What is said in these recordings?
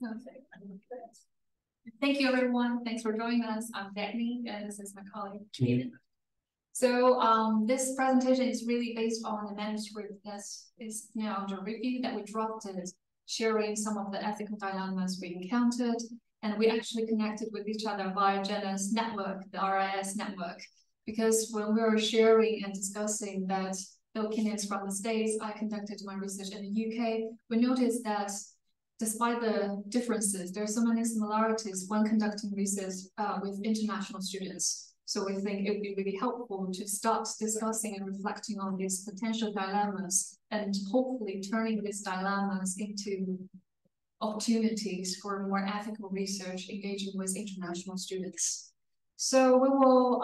Okay. Thank you, everyone. Thanks for joining us. I'm Dagny, and this is my colleague, Keanen. So this presentation is really based on the manuscript that is now under review that we drafted, sharing some of the ethical dilemmas we encountered. And we actually connected with each other via Jenna's network, the RIS network, because when we were sharing and discussing that the opinions from the States, I conducted my research in the UK, we noticed that despite the differences, there are so many similarities when conducting research with international students. So we think it would be really helpful to start discussing and reflecting on these potential dilemmas and hopefully turning these dilemmas into opportunities for more ethical research engaging with international students. So we will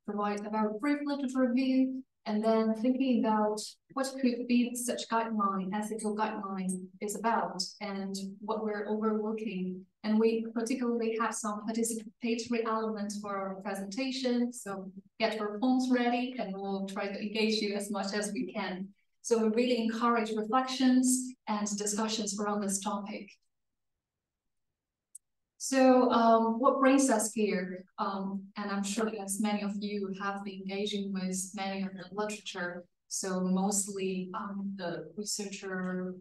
provide a very brief literature review and then thinking about what could be such guideline, ethical guidelines is about and what we're overlooking. And we particularly have some participatory elements for our presentation. So get your phones ready and we'll try to engage you as much as we can. So we really encourage reflections and discussions around this topic. So what brings us here, and I'm sure as many of you have been engaging with many of the literature, so mostly the researcher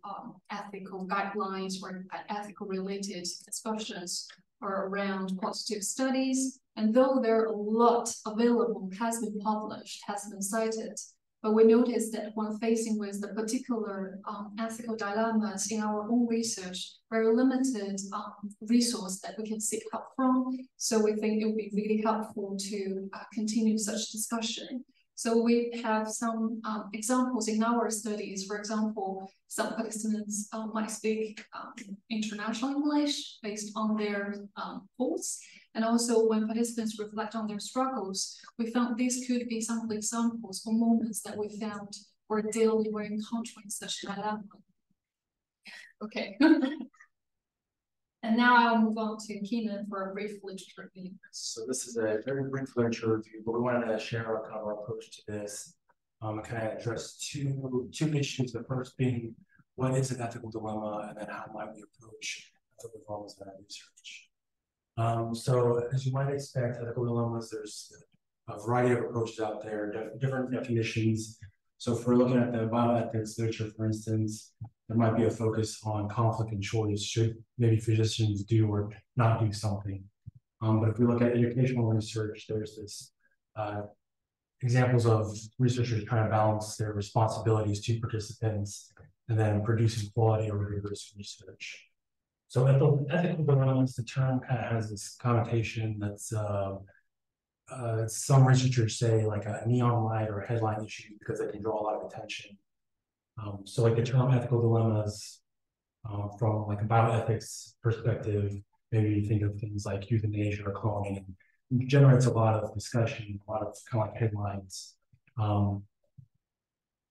ethical guidelines or ethical related discussions are around qualitative studies. And though there are a lot available, has been published, has been cited, but we noticed that when facing with the particular ethical dilemmas in our own research, very limited resource that we can seek help from. So we think it would be really helpful to continue such discussion. So we have some examples in our studies. For example, some participants might speak international English based on their course. And also when participants reflect on their struggles, we found these could be some examples for moments that we found were daily were encountering such dilemma. Okay. And now I'll move on to Keanen for a brief literature review. So this is a very brief literature review, but we wanted to share our kind of our approach to this and kind of address two issues. The first being, what is an ethical dilemma, and then how might we approach ethical dilemmas in our research? So as you might expect, ethical dilemmas, there's a variety of approaches out there, different definitions. So if we're looking at the bioethics literature, for instance, there might be a focus on conflict and choice. Should maybe physicians do or not do something? But if we look at educational research, there's this examples of researchers trying to balance their responsibilities to participants and then producing quality or rigorous research. So ethical dilemmas, the term kind of has this connotation that's some researchers say like a neon light or a headline issue because they can draw a lot of attention. So like the term ethical dilemmas from like a bioethics perspective, maybe you think of things like euthanasia or cloning, and it generates a lot of discussion, a lot of kind of like headlines.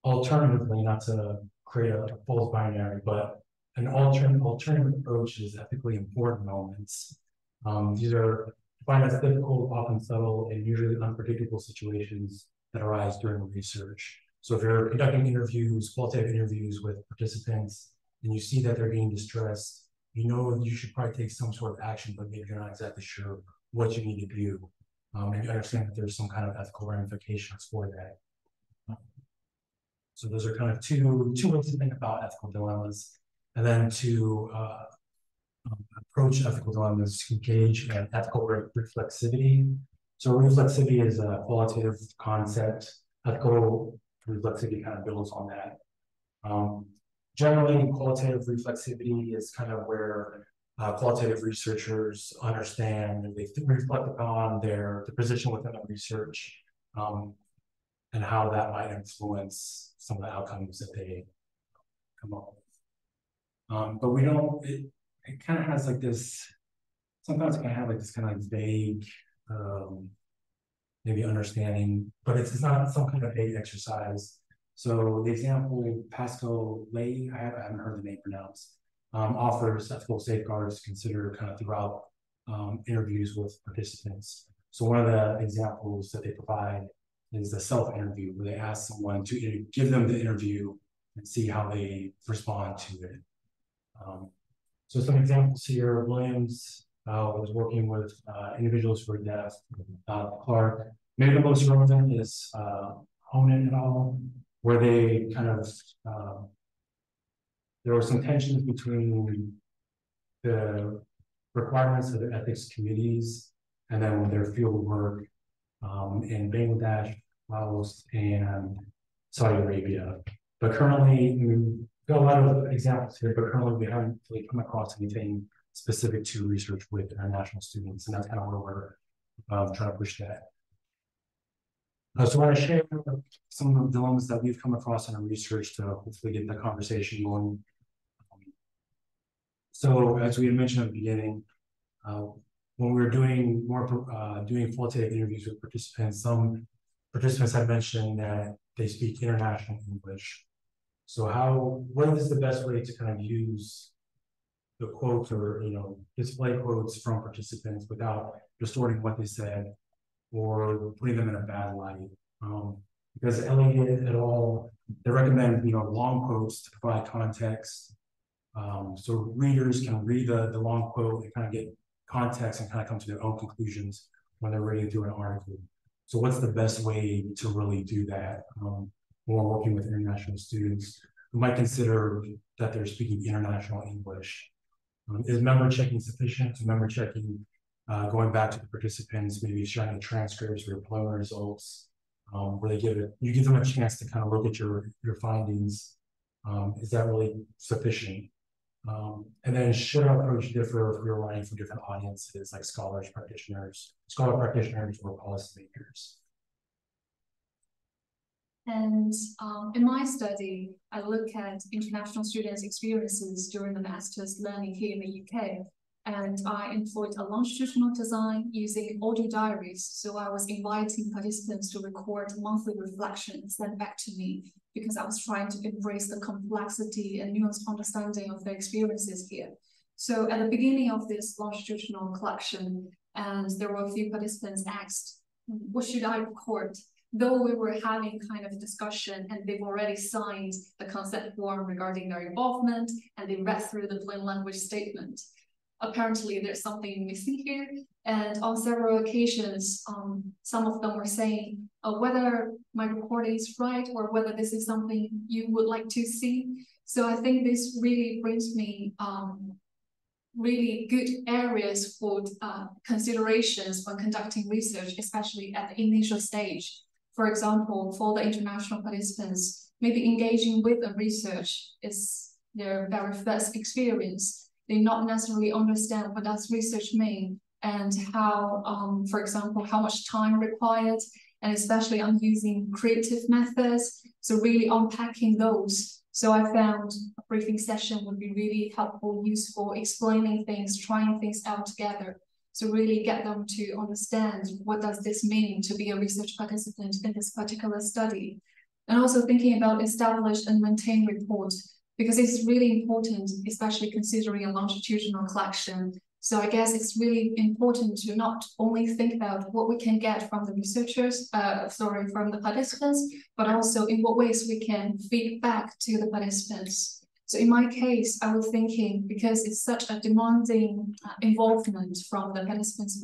Alternatively, not to create a false binary, but an alternative approach is ethically important moments. These are defined as difficult, often subtle, and usually unpredictable situations that arise during research. So if you're conducting interviews, qualitative interviews with participants, and you see that they're being distressed, you know you should probably take some sort of action, but maybe you're not exactly sure what you need to do. And you understand that there's some kind of ethical ramifications for that. So those are kind of two ways to think about ethical dilemmas. And then to approach ethical dilemmas, to engage in ethical reflexivity. So reflexivity is a qualitative concept. Ethical reflexivity kind of builds on that. Generally, qualitative reflexivity is kind of where qualitative researchers understand and they reflect upon the position within the research and how that might influence some of the outcomes that they come up with. But we don't, it kind of has like this, sometimes it can have like this kind of like vague, maybe understanding, but it's not some kind of vague exercise. So the example Pascal Lay, I haven't heard the name pronounced, offers ethical safeguards to consider kind of throughout interviews with participants. So one of the examples that they provide is the self-interview, where they ask someone to give them the interview and see how they respond to it. So some examples here, Williams was working with individuals who are deaf. Clark, maybe the most relevant is Honan et al., where they kind of, there were some tensions between the requirements of the ethics committees and then their field work in Bangladesh, Laos, and Saudi Arabia. But currently, we've got a lot of examples here, but currently we haven't really come across anything specific to research with international students, and that's kind of where we're trying to push that. So I want to share some of the dilemmas that we've come across in our research to hopefully get the conversation going. So as we had mentioned at the beginning, when we were doing doing qualitative interviews with participants, some participants had mentioned that they speak international English. So what is the best way to kind of use the quotes or, display quotes from participants without distorting what they said or putting them in a bad light? Because Elliott et al., they recommend, long quotes to provide context. So readers can read the long quote and kind of get context and kind of come to their own conclusions when they're reading through an article. So what's the best way to really do that? When we're working with international students who might consider that they're speaking international English. Is member checking sufficient? Is member checking going back to the participants, maybe sharing the transcripts or preliminary results, where you give them a chance to kind of look at your findings. Is that really sufficient? And then should our approach differ if we're writing for different audiences, like scholar practitioners or policymakers? And in my study, I look at international students' experiences during the master's learning here in the UK. And I employed a longitudinal design using audio diaries. So I was inviting participants to record monthly reflections sent back to me because I was trying to embrace the complexity and nuanced understanding of their experiences here. So at the beginning of this longitudinal collection, and there were a few participants asked, what should I record? Though we were having kind of discussion and they've already signed the consent form regarding their involvement and they read through the plain language statement. Apparently there's something missing here. And on several occasions, some of them were saying whether my recording is right or whether this is something you would like to see. So I think this really brings me really good areas for considerations when conducting research, especially at the initial stage. For example, for the international participants, maybe engaging with the research is their very first experience. They not necessarily understand what does research mean and how, for example, how much time required, and especially I'm using creative methods, so really unpacking those. So I found a briefing session would be really helpful, useful, explaining things, trying things out together. So really get them to understand what does this mean to be a research participant in this particular study. And also thinking about established and maintained reports, because it's really important, especially considering a longitudinal collection. So I guess it's really important to not only think about what we can get from the researchers, from the participants, but also in what ways we can feed back to the participants. So in my case, I was thinking, because it's such a demanding involvement from the participants'